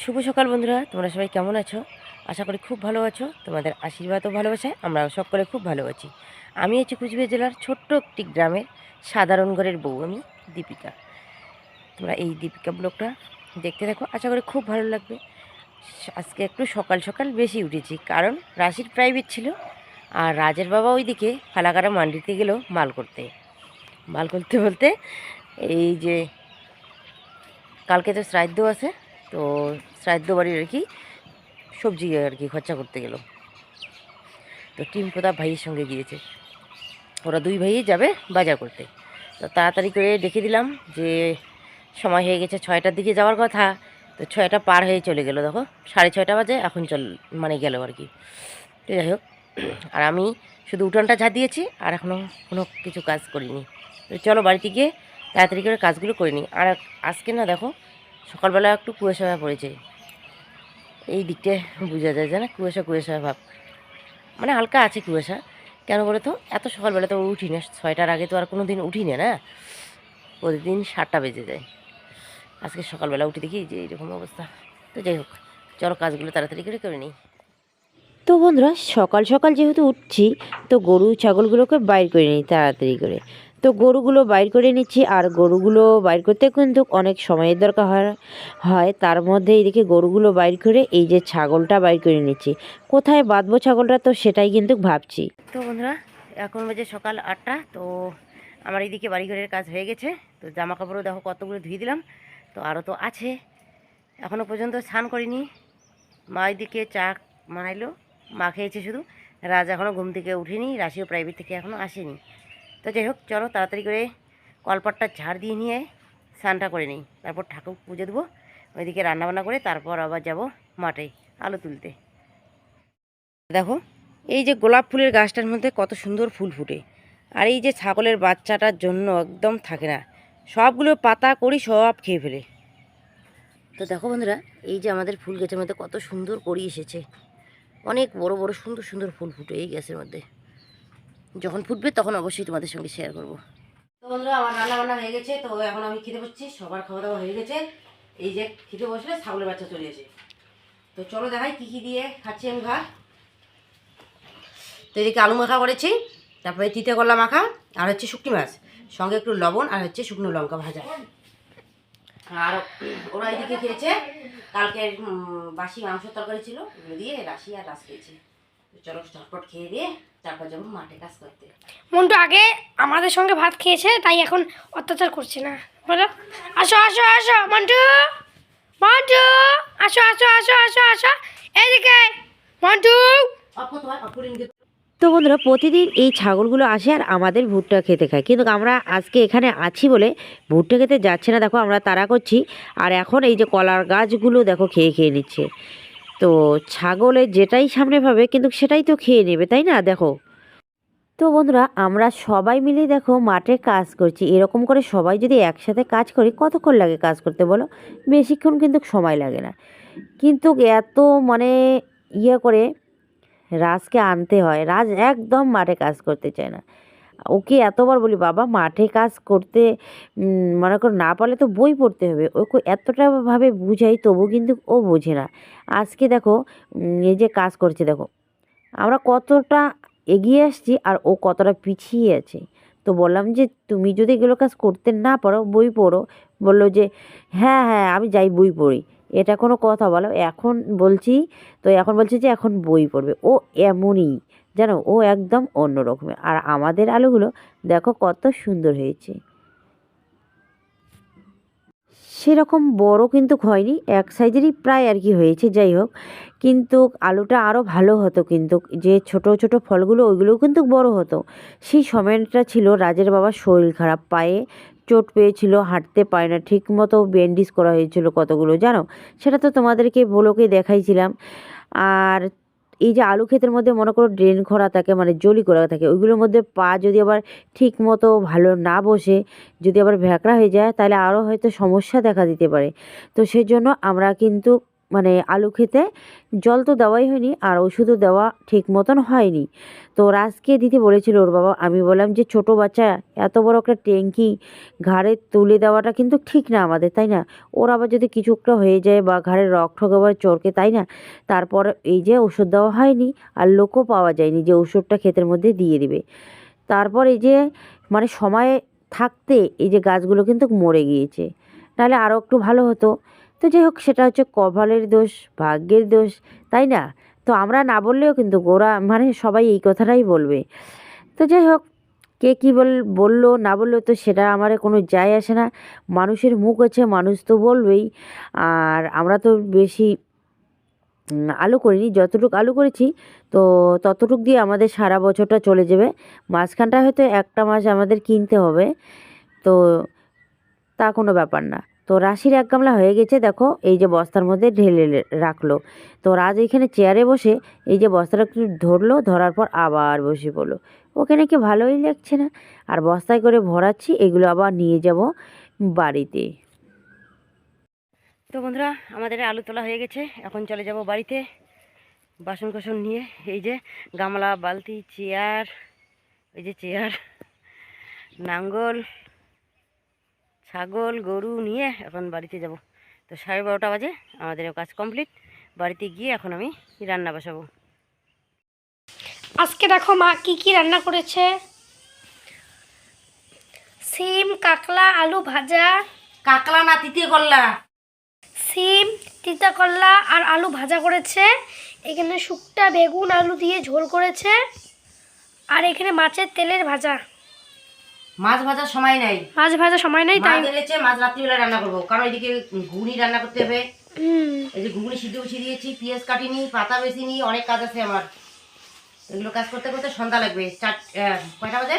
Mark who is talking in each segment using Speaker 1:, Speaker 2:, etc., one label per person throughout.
Speaker 1: শুভ সকাল বন্ধুরা, তোমরা সবাই কেমন আছো? আশা করি খুব ভালো আছো। তোমাদের আশীর্বাদ ও ভালোবাসায় আমরাও সকলে খুব ভালো আছি। আমি আছি কুচবিহার জেলার ছোট্ট একটি গ্রামের সাধারণ ঘরের বউ, আমি দীপিকা। তোমরা এই দীপিকা ব্লগটা দেখতে দেখো, আশা করি খুব ভালো লাগবে। আজকে একটু সকাল সকাল বেশি উঠেছি, কারণ রাশির প্রাইভেট ছিল, আর রাজের বাবা ওইদিকে ফালাকাটা মান্ডিতে গেল মাল করতে। মাল করতে বলতে এই যে কালকে তো শ্রাদ্ধ আছে, তো শ্রাদ্ধ বাড়ির আর কি সবজি আর কি খরচা করতে গেল। তো টিম প্রতাপ ভাইয়ের সঙ্গে গিয়েছে, ওরা দুই ভাইই যাবে বাজার করতে। তো তাড়াতাড়ি করে ডেকে দিলাম যে সময় হয়ে গেছে, 6টার দিকে যাওয়ার কথা। তো 6টা পার হয়ে চলে গেল, দেখো 6:30 বাজে এখন গেল আর কি। তো যাই হোক, আর আমি শুধু উঠোনটা ঝাড় দিয়েছি, আর এখনও কোনো কিছু কাজ করিনি। তো চলো বাড়িতে গিয়ে তাড়াতাড়ি করে কাজগুলো করে নিই। আর আজকে না দেখো, সকালবেলা একটু কুয়াশা পড়েছে, এই দিকটায় বোঝা যায় যে না, কুয়াশা কুয়াশা ভাব, মানে হালকা আছে কুয়াশা। কেন বলো তো, এত সকালবেলা তো উঠি না, 6টার আগে তো আর কোনো দিন উঠি না, প্রতিদিন 7টা বেজে যায়। আজকে সকালবেলা উঠে দেখি যে এইরকম অবস্থা। তো যাই হোক, চলো কাজগুলো তাড়াতাড়ি করে নিই। তো বন্ধুরা, সকাল সকাল যেহেতু উঠছি, তো গরু ছাগলগুলোকে বাইর করে নিই তাড়াতাড়ি করে। তো গরুগুলো বাইর করে নিচ্ছি, আর গরুগুলো বাইর করতে কিন্তু অনেক সময়ের দরকার হয় তার মধ্যে এইদিকে গরুগুলো বাইর করে এই যে ছাগলটা বাইর করে নিচ্ছি। কোথায় বাঁধবো ছাগলটা, তো সেটাই কিন্তু ভাবছি। তো বন্ধুরা, এখন বাজে সকাল 8টা। তো আমার এইদিকে বাড়িঘরের কাজ হয়ে গেছে। তো জামা কাপড়ও দেখো কতগুলো ধুয়ে দিলাম, তো আরও তো আছে, এখনও পর্যন্ত স্নান করিনি। মা এইদিকে চা বানাইলো, মা খেয়েছে শুধু, রাজ এখনও ঘুম থেকে উঠেনি, রাশিও প্রাইভেট থেকে এখনও আসেনি। তো যাই হোক, চলো তাড়াতাড়ি করে কলপাটটা ঝাড় দিয়ে নিয়ে স্নানটা করে নিই, তারপর ঠাকুর পুজো দেবো, ওইদিকে রান্নাবান্না করে তারপর আবার যাব মাঠে আলু তুলতে। দেখো, এই যে গোলাপ ফুলের গাছটার মধ্যে কত সুন্দর ফুল ফুটে, আর এই যে ছাগলের বাচ্চাটার জন্য একদম থাকে না, সবগুলো পাতা করি সব খেয়ে ফেলে। তো দেখো বন্ধুরা, এই যে আমাদের ফুল গাছের মধ্যে কত সুন্দর কড়ি এসেছে, অনেক বড় বড় সুন্দর সুন্দর ফুল ফুটে এই গাছের মধ্যে। যখন ফুটবে তখন অবশ্যই তোমাদের সঙ্গে শেয়ার করব। তো বন্ধুরা, আমার রান্না বান্না হয়ে গেছে, তো এখন আমি খেতে বসছি, সবার খাওয়া দাওয়া হয়ে গেছে। এই যে খেতে বসলে ছাগলের বাচ্চা চলে এসে, তো চলো দেখাই কী কী দিয়ে খাচ্ছি আমি ভাত। তো এদিকে আলু মাখা করেছি, তারপরে তিতে করলা মাখা, আর হচ্ছে শুকনো মাছ, সঙ্গে একটু লবণ, আর হচ্ছে শুকনো লঙ্কা ভাজা। আর ওরা এদিকে খেয়েছে কালকে বাসি মাংস তরকারি ছিল, ওগুলো দিয়ে রাশি আর রাস খেয়েছে। চলো ঝটপট খেয়ে দিয়ে তারপর যাবো মাঠে কাজ করতে।
Speaker 2: মন্টু আগে আমাদের সঙ্গে ভাত খেয়েছে, তাই এখন অত্যাচার করছে না। বলো, আসো আসো আসো মন্টু, মন্টু, আসো আসো আসো আসো আসো এদিকে মন্টু।
Speaker 1: তো বন্ধুরা, প্রতিদিন এই ছাগলগুলো আসে আর আমাদের ভুট্টা খেতে খায়, কিন্তু আমরা আজকে এখানে আছি বলে ভুট্টা খেতে যাচ্ছে না। দেখো আমরা তাড়া করছি, আর এখন এই যে কলার গাছগুলো দেখো খেয়ে খেয়ে নিচ্ছে। তো ছাগলের যেটাই সামনে পাবে কিন্তু সেটাই তো খেয়ে নেবে, তাই না? দেখো, তো বন্ধুরা, আমরা সবাই মিলে দেখো মাঠে কাজ করছি। এরকম করে সবাই যদি একসাথে কাজ করি, কতক্ষণ লাগে কাজ করতে বলো? বেশিক্ষণ কিন্তু সময় লাগে না, কিন্তু এত মানে করে রাজকে আনতে হয়। রাজ একদম মাঠে কাজ করতে চায় না। ওকে এতবার বলি, বাবা মাঠে কাজ করতে মনে করো না পারলে তো বই পড়তে হবে। ওকে এতটা ভাবে বুঝাই, তবু কিন্তু ও বোঝে না। আজকে দেখো এই যে কাজ করছে, দেখো আমরা কতটা এগিয়ে আসছি আর ও কতটা পিছিয়ে আছে। তো বললাম যে তুমি যদি এগুলো কাজ করতে না পারো, বই পড়ো। বললো যে হ্যাঁ হ্যাঁ আমি যাই বই পড়ি। এটা কোনো কথা বলো? এখন বলছি, তো এখন বলছে যে এখন বই পড়বে। ও এমনই, জানো, ও একদম অন্য রকমের। আর আমাদের আলুগুলো দেখো কত সুন্দর হয়েছে, সেরকম বড় কিন্তু হয়নি, এক সাইজেরই প্রায় আর কি হয়েছে। যাই হোক, কিন্তু আলুটা আরও ভালো হতো, কিন্তু যে ছোট ছোট ফলগুলো ওইগুলোও কিন্তু বড় হতো। সেই সময়টা ছিল রাজের বাবার শরীর খারাপ, পায়ে চোট পেয়েছিল, হাঁটতে পারে না ঠিক মতো, ব্যান্ডেজ করা হয়েছিল কতগুলো, জানো, সেটা তো তোমাদেরকে ব্লগে দেখাইছিলাম। আর এই যে আলু ক্ষেতের মধ্যে মনে করো ড্রেন করা থাকে, মানে জলি করা থাকে, ওইগুলোর মধ্যে পা যদি আবার ঠিক মতো ভালো না বসে, যদি আবার ভ্যাকড়া হয়ে যায়, তাহলে আরও হয়তো সমস্যা দেখা দিতে পারে। তো সেই জন্য আমরা কিন্তু
Speaker 3: মানে আলু খেতে জল তো দেওয়াই হয়নি আর ওষুধও দেওয়া ঠিক মতন হয়নি। তো রাজকে দিতে বলেছিল ওর বাবা। আমি বললাম যে ছোটো বাচ্চা এত বড় একটা ট্যাঙ্কি ঘাড়ে তুলে দেওয়াটা কিন্তু ঠিক না আমাদের, তাই না? ওর আবার যদি কিছু একটা হয়ে যায় বা ঘাড়ের রক ঠক আবার চরকে, তাই না? তারপর এই যে ওষুধ দেওয়া হয়নি আর লোকও পাওয়া যায়নি যে ওষুধটা ক্ষেতের মধ্যে দিয়ে দিবে। তারপর এই যে মানে সময় থাকতে এই যে গাছগুলো কিন্তু মরে গিয়েছে, নাহলে আরও একটু ভালো হতো। তো যাই হোক, সেটা হচ্ছে কপালের দোষ, ভাগ্যের দোষ, তাই না? তো আমরা না বললেও কিন্তু ওরা মানে সবাই এই কথাটাই বলবে। তো যাই হোক, কে কী বললো না বললো তো সেটা আমার কোনো যায় আসে না। মানুষের মুখ আছে, মানুষ তো বলবেই। আর আমরা তো বেশি আলু করিনি, যতটুকু আলু করেছি তো ততটুক দিয়ে আমাদের সারা বছরটা চলে যাবে। মাঝখানটা হয়তো একটা মাস আমাদের কিনতে হবে, তো তা কোনো ব্যাপার না। তো রাশির এক গামলা হয়ে গেছে, দেখো এই যে বস্তার মধ্যে ঢেলে রাখলো। তো রাজ এইখানে চেয়ারে বসে এই যে বস্তাটা একটু ধরলো, ধরার পর আবার বসে পড়লো। ওকে নাকি ভালোই লাগছে না। আর বস্তায় করে ভরাচ্ছি, এগুলো আবার নিয়ে যাব বাড়িতে।
Speaker 1: তো বন্ধুরা, আমাদের আলু তোলা হয়ে গেছে, এখন চলে যাব বাড়িতে বাসন কোসন নিয়ে। এই যে গামলা, বালতি, চেয়ার, এই যে চেয়ার, নাঙ্গল, ছাগল, গরু নিয়ে এখন বাড়িতে যাব। তো 12:30 বাজে, আমাদেরও কাজ কমপ্লিট। বাড়িতে গিয়ে এখন আমি রান্না বসাবো।
Speaker 2: আজকে দেখো মা কি কি রান্না করেছে। সিম, কাকলা, আলু ভাজা।
Speaker 1: কাকলা না তিতিয়ে করলা?
Speaker 2: সিম, তিতা করলা আর আলু ভাজা করেছে। এখানে শুকটা বেগুন আলু দিয়ে ঝোল করেছে। আর এখানে মাছের তেলের ভাজা।
Speaker 1: মাছ ভাজার সময় নাই,
Speaker 2: মাছ ভাজা সময় নেই তাই।
Speaker 1: মাছ এনেছে, মাছ রাত্রিবেলা রান্না করবো, কারণ এদিকে ঘুগনি রান্না করতে হবে। এই যে ঘুগনি সিদ্ধ বসিয়ে দিয়েছি, পেঁয়াজ কাটিনি, পাতা বেশিনি, অনেক কাজ আছে আমার। এগুলো কাজ করতে করতে সন্ধ্যা লাগবে। কয়টা বাজে?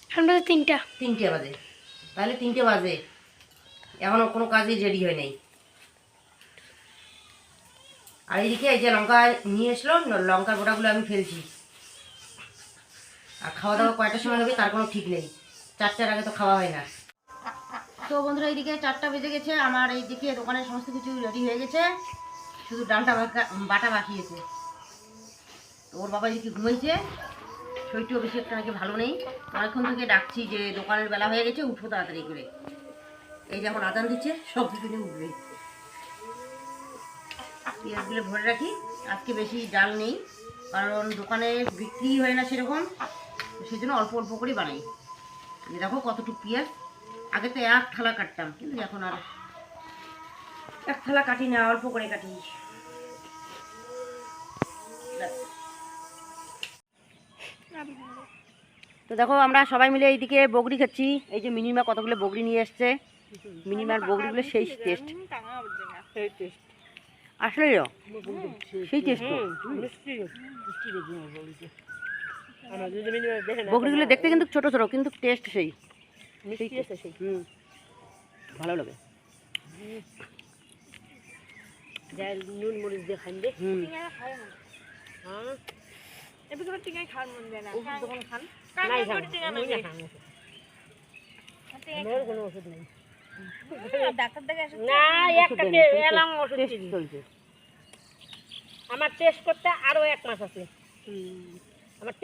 Speaker 2: এখন বাজে 3টা।
Speaker 1: 3টে বাজে। তাহলে 3টে বাজে, এখনো কোনো কাজই রেডি হয় নাই। আর এইদিকে এই যে লঙ্কা নিয়ে এসলো, লঙ্কার গোটাগুলো আমি ফেলছি। আর খাওয়া দাওয়া কয়টার সময় হবে তার কোনো ঠিক নেই, 4টার আগে তো খাওয়া হয় না। তো বন্ধুরা, এইদিকে 4টা বেজে গেছে, আমার এইদিকে দোকানের সমস্ত কিছু রেডি হয়ে গেছে, শুধু ডালটা বাটা বাকি আছে। তো ওর বাবা এদিকে ঘুমাইছে, শরীরটাও বেশি একটা নাকি ভালো নেই। অনেকক্ষণ থেকে ডাকছি যে দোকানের বেলা হয়ে গেছে, উঠো তাড়াতাড়ি করে। এই যে এখন আদান দিচ্ছে, সব কিছু নিয়ে উঠবে। পেঁয়াজগুলো ভরে রাখি, আজকে বেশি ডাল নেই, কারণ দোকানে বিক্রি হয় না সেরকম, সেই জন্য অল্প অল্প করে বানাই। দেখো কতটুকু পেঁয়াজ, আগে তো 1 থালা কাটতাম, কিন্তু এখন আর 1 থালা কাটি না, অল্প করে কাটি। তো দেখো, আমরা সবাই মিলে এইদিকে বগরি খাচ্ছি। এই যে মিনিমা কতগুলো বগরি নিয়ে এসছে, মিনিমার বগরিগুলো সেই টেস্ট, আসলে সেই টেস্ট। বগরিগুলো দেখতে কিন্তু ছোট ছোট, কিন্তু টেস্ট সেই ভালো লাগে। নুন মরিচ দিয়ে খান দে।
Speaker 4: আমার টেস্ট করতে আরো 1 মাস আছে। আমার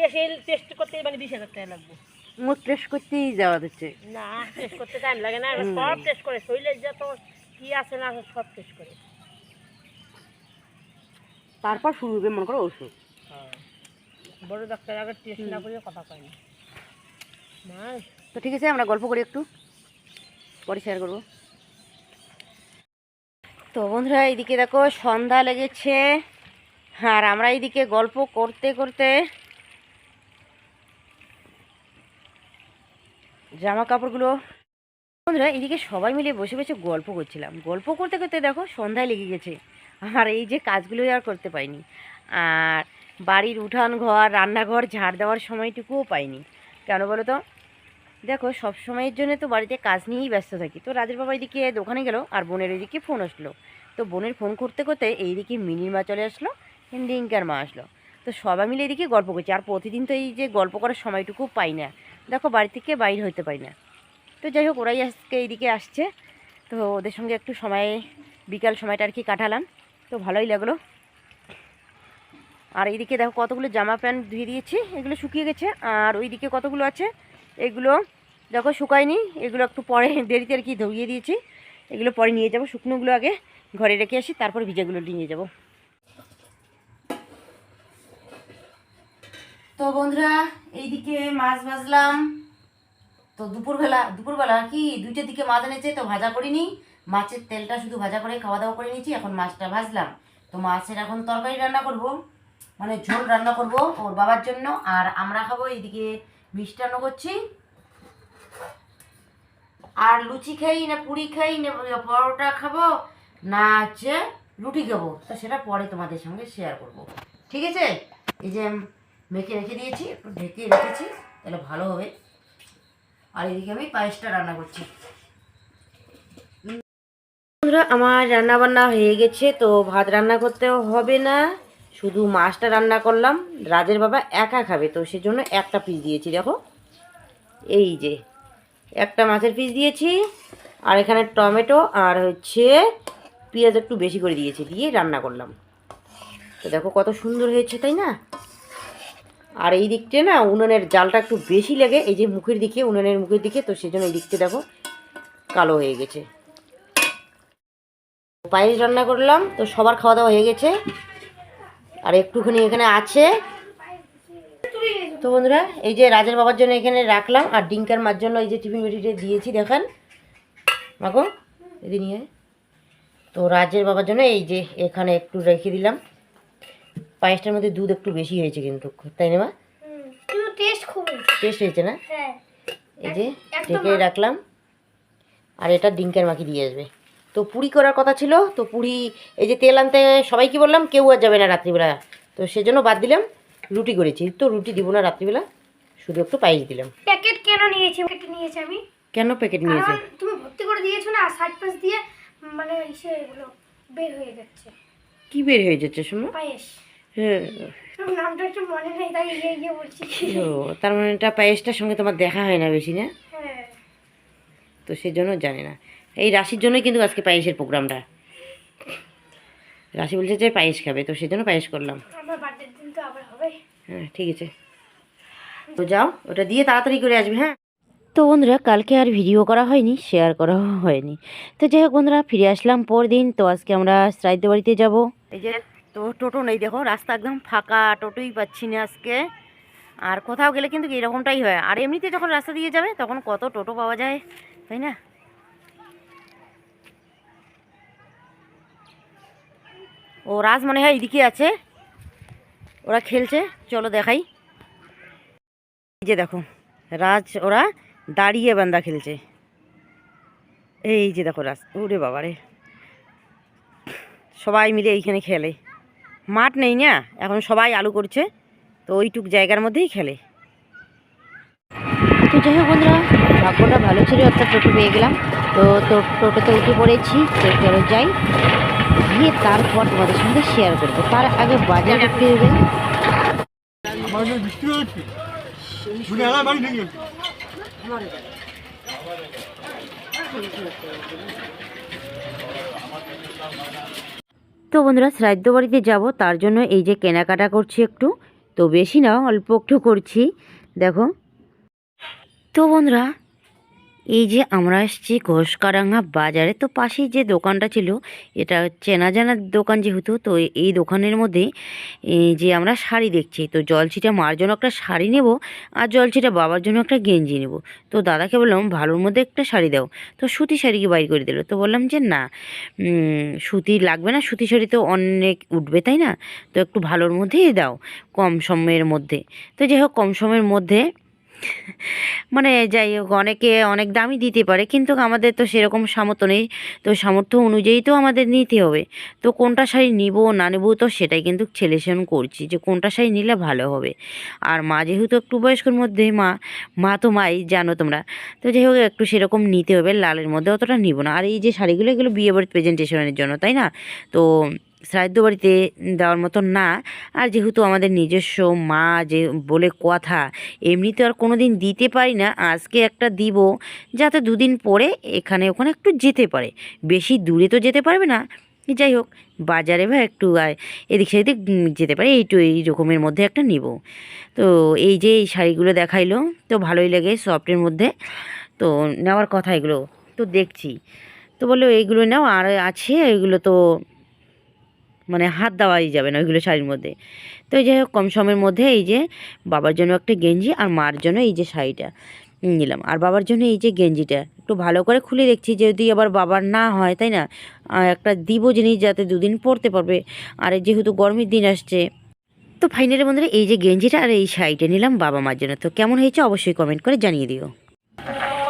Speaker 4: টেস্ট করতে মানে 20,000 টাকা লাগবে।
Speaker 1: মোট টেস্ট করতেই যাওয়া হচ্ছে
Speaker 4: না, টেস্ট করতে টাইম লাগে না, সব টেস্ট করে, শরীরের যত কি আছে না আছে সব টেস্ট করে,
Speaker 1: তারপর শুরু হবে মনে করো ওষুধ।
Speaker 4: বড় ডাক্তার আগে টেস্ট না করে কথা কয় না।
Speaker 1: তো ঠিক আছে, আমরা গল্প করি একটু, পরে শেয়ার করবো। তো বন্ধুরা, এইদিকে দেখো সন্ধ্যা লেগেছে, আর আমরা এইদিকে গল্প করতে করতে জামা কাপড়গুলো, বন্ধুরা এইদিকে সবাই মিলে বসে বসে গল্প করছিলাম। গল্প করতে করতে দেখো সন্ধ্যায় লেগে গেছে, আর এই যে কাজগুলো আর করতে পাইনি। আর বাড়ির উঠান ঘর, রান্নাঘর ঝাড় দেওয়ার সময়টুকুও পাইনি। কেন বলো তো? দেখো, সব সময়ের জন্য তো বাড়িতে কাজ নিয়েই ব্যস্ত থাকি। তো রাজের বাবা এইদিকে দোকানে গেল, আর বোনের ওইদিকে ফোন আসলো। তো বোনের ফোন করতে করতে এইদিকে মিনির মা চলে আসলো, ডিঙ্কার মা আসলো। তো সবাই মিলে এদিকে গল্প করছি। আর প্রতিদিন তো এই যে গল্প করার সময়টুকু পাই না, দেখো বাড়ি থেকে বাইর হতে পারি না। তো যাই হোক, ওরাই আজকে এইদিকে আসছে, তো ওদের সঙ্গে একটু সময়, বিকাল সময়টা আর কি কাটালাম। তো ভালোই লাগলো। আর এইদিকে দেখো কতগুলো জামা প্যান্ট ধুয়ে দিয়েছি, এগুলো শুকিয়ে গেছে। আর ওইদিকে কতগুলো আছে, এগুলো দেখো শুকায়নি, এগুলো একটু পরে দেরিতে আর কি ধুয়ে দিয়েছি। এগুলো পরে নিয়ে যাব, শুকনোগুলো আগে ঘরে রেখে আসি, তারপর ভিজাগুলো নিয়ে যাব। তো বন্ধুরা এইদিকে মাছ ভাজলাম। তো দুপুরবেলা কি 2টার দিকে মাছ এনেছে, তো ভাজা করিনি, মাছের তেলটা শুধু ভাজা করে খাওয়া দাওয়া করে নিয়েছি। এখন মাছটা ভাজলাম। তো মাছের এখন তরকারি রান্না করব, মানে ঝোল রান্না করব ওর বাবার জন্য, আর আমরা খাবো। এইদিকে মিষ্টান্ন করছি। আর লুচি খাই না পুরি খাই না পরোটা খাবো না হচ্ছে রুটি খাবো, তো সেটা পরে তোমাদের সঙ্গে শেয়ার করব, ঠিক আছে? এই যে মেখে রেখে দিয়েছি, একটু ঢেকে রেখেছি, তাহলে ভালো হবে। আর এদিকে আমি পায়েসটা রান্না করছি। বন্ধুরা আমার রান্না বান্না হয়ে গেছে, তো ভাত রান্না করতেও হবে না, শুধু মাছটা রান্না করলাম। রাজের বাবা একা খাবে, তো সেজন্য একটা পিস দিয়েছি। দেখো এই যে একটা মাছের পিস দিয়েছি, আর এখানে টমেটো আর হচ্ছে পেঁয়াজ একটু বেশি করে দিয়েছি, দিয়ে রান্না করলাম। তো দেখো কত সুন্দর হয়েছে, তাই না? আর এই দিকটা না উনুনের জালটা একটু বেশি লাগে, এই যে মুখের দিকে, উনুনের মুখের দিকে, তো সেজন্য এই দিকটা দেখো কালো হয়ে গেছে। পায়েস রান্না করলাম, তো সবার খাওয়া দাওয়া হয়ে গেছে, আর একটুখানি এখানে আছে। তো বন্ধুরা এই যে রাজের বাবার জন্য এখানে রাখলাম, আর ডিঙ্কার মার জন্য এই যে টিফিন বেটিতে দিয়েছি, দেখেন মাগো এদি নিয়ে। তো রাজের বাবার জন্য এই যে এখানে একটু রেখে দিলাম। পায়েসটার মধ্যে দুধ একটু বেশি হয়েছে কিন্তু, তাই না মা? টেস্ট হয়েছে না? এই যে ঢেকে রাখলাম। আর এটা ডিঙ্কার মাকে দিয়ে আসবে। তো পুরি করার কথা ছিল, তো পুরি এই যে তেল আনতে সবাইকে বললাম, কেউ আর যাবে না রাত্রিবেলা, তো সেজন্য বাদ দিলাম। রুটি করেছি, তো রুটি দিব না রাত্রিবেলা, শুধু একটু পায়েস দিলাম।
Speaker 2: প্যাকেট কেন নিয়েছি? প্যাকেট নিয়েছি আমি।
Speaker 1: কেন প্যাকেট নিয়েছে?
Speaker 2: তুমি ভর্তি করে দিয়েছো না, সাইড পাশ দিয়ে মানে এগুলো বের হয়ে যাচ্ছে।
Speaker 1: কি বের হয়ে যাচ্ছে শোনো?
Speaker 2: পায়েস।
Speaker 1: হ্যাঁ,
Speaker 2: নামটা একটু মনে নেই, তাই ইয়ে বলছি।
Speaker 1: ও তার মানে এটা পায়েসটার সঙ্গে তোমার দেখা হয় না বেশি, না?
Speaker 2: হ্যাঁ,
Speaker 1: তো সেজন্য জানি না। এই রাশির জন্যই কিন্তু আজকে পায়েসের প্রোগ্রামটা। রাশি বলছে যে পায়েস খাবে, তো সেজন্য পায়েস করলাম।
Speaker 2: আমার বার্থডের দিন তো আবার হবে।
Speaker 1: হ্যাঁ ঠিক আছে, তো যাও ওটা দিয়ে তাড়াতাড়ি করে আসবে। হ্যাঁ
Speaker 3: তো বন্ধুরা কালকে আর ভিডিও করা হয়নি, শেয়ার করা হয়নি। তো যাই হোক বন্ধুরা ফিরে আসলাম পরদিন। তো আজকে আমরা শ্রাদ্ধ বাড়িতে যাব।
Speaker 1: এই যে তো টোটো নেই, দেখো রাস্তা একদম ফাঁকা, টোটোই পাচ্ছি না আজকে। আর কোথাও গেলে কিন্তু এরকমটাই হয়। আর এমনিতে যখন রাস্তা দিয়ে যাবে তখন কত টোটো পাওয়া যায়, তাই না? ও রাজ মনে হয় এইদিকে আছে, ওরা খেলছে, চলো দেখাই। এই যে দেখো রাজ ওরা দাঁড়িয়ে বান্দা খেলছে। এই যে দেখো রাজ, ওরে বাবারে, সবাই মিলে এইখানে খেলে। মাঠ নেই না এখন, সবাই আলু করছে, তো ওইটুক জায়গার মধ্যেই খেলে।
Speaker 3: তো যাই হোক বন্ধুরা ভাগ্যটা ভালো ছিল, একটা টোটো পেয়ে গেলাম। তো টোটোতে উঠে পড়েছি। তো চলো যাই, গিয়ে তারপর তোমাদের সঙ্গে শেয়ার করবো। তার আগে বাজার করতে হবে। তো বন্ধুরা শ্রাদ্ধ বাড়িতে যাব, তার জন্য এই যে কেনাকাটা করছি একটু। তো বেশি না, অল্প একটু করছি, দেখো। তো বন্ধুরা এই যে আমরা এসেছি ঘোষকারাঙ্গা বাজারে। তো পাশেই যে দোকানটা ছিল, এটা চেনা জানার দোকান যেহেতু, তো এই দোকানের মধ্যে এই যে আমরা শাড়ি দেখছি। তো জলছিটা মার জন্য একটা শাড়ি নেব, আর জলছিটা বাবার জন্য একটা গেঞ্জি নেব। তো দাদাকে বললাম ভালোর মধ্যে একটা শাড়ি দাও, তো সুতি শাড়িকে বাইর করে দিল। তো বললাম যে না, সুতি লাগবে না, সুতি শাড়ি তো অনেক উঠবে, তাই না? তো একটু ভালোর মধ্যেই দাও, কম সময়ের মধ্যে। তো যাই হোক কম সময়ের মধ্যে মানে যাই হোক অনেকে অনেক দামই দিতে পারে, কিন্তু আমাদের তো সেরকম সামর্থ্য নেই। তো সামর্থ্য অনুযায়ী তো আমাদের নিতে হবে। তো কোনটা শাড়ি নিব না নেব, তো সেটাই কিন্তু সিলেকশন করছি যে কোনটা শাড়ি নিলে ভালো হবে। আর মা যেহেতু একটু বয়স্কর মধ্যে, মা তো মাই জানো তোমরা। তো যাই হোক একটু সেরকম নিতে হবে, লালের মধ্যে অতটা নিব না। আর এই যে শাড়িগুলো, এগুলো বিয়ে বাড়ির প্রেজেন্টেশনের জন্য, তাই না? তো শ্রাদ্ধ বাড়িতে দেওয়ার মতন না। আর যেহেতু আমাদের নিজস্ব মা যে বলে কথা, এমনিতে আর কোনো দিন দিতে পারি না, আজকে একটা দিব, যাতে দুদিন পরে এখানে ওখানে একটু যেতে পারে। বেশি দূরে তো যেতে পারবে না, যাই হোক, বাজারে বা একটু এদিক সেদিক যেতে পারে, এই রকমের মধ্যে একটা নিব। তো এই যে এই শাড়িগুলো দেখাইলো, তো ভালোই লাগে, সফটের মধ্যে। তো নেওয়ার কথা এগুলো, তো দেখছি, তো বললো এইগুলো নাও, আর আছে এগুলো তো মানে হাত দেওয়াই যাবে না ওইগুলো শাড়ির মধ্যে। তো যাই হোক, কম সময়ের মধ্যে এই যে বাবার জন্য একটা গেঞ্জি আর মার জন্য এই যে শাড়িটা নিলাম। আর বাবার জন্য এই যে গেঞ্জিটা একটু ভালো করে খুলে দেখছি, যদি আবার বাবার না হয়, তাই না, একটা দিব জিনিস যাতে দুদিন পরতে পারবে। আর যেহেতু গরমের দিন আসছে, তো ফাইনালি বন্ধুরা এই যে গেঞ্জিটা আর এই শাড়িটা নিলাম বাবা মার জন্য। তো কেমন হয়েছে অবশ্যই কমেন্ট করে জানিয়ে দিও।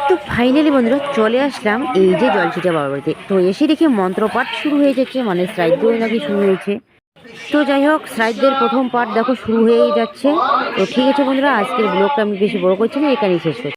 Speaker 3: তো ফাইনালি বন্ধুরা চলে আসলাম এই যে জলছিটা বাবার বাড়িতে। তো এসে দেখি মন্ত্রপাঠ শুরু হয়ে যাচ্ছে, মানে শ্রাদ্ধ নাকি শুরু হয়েছে। তো যাই হোক, শ্রাদ্ধের প্রথম পাঠ দেখো শুরু হয়েই যাচ্ছে। তো ঠিক আছে বন্ধুরা, আজকের ব্লগটা আমি বেশি বড় করছি না, এখানেই শেষ করছি।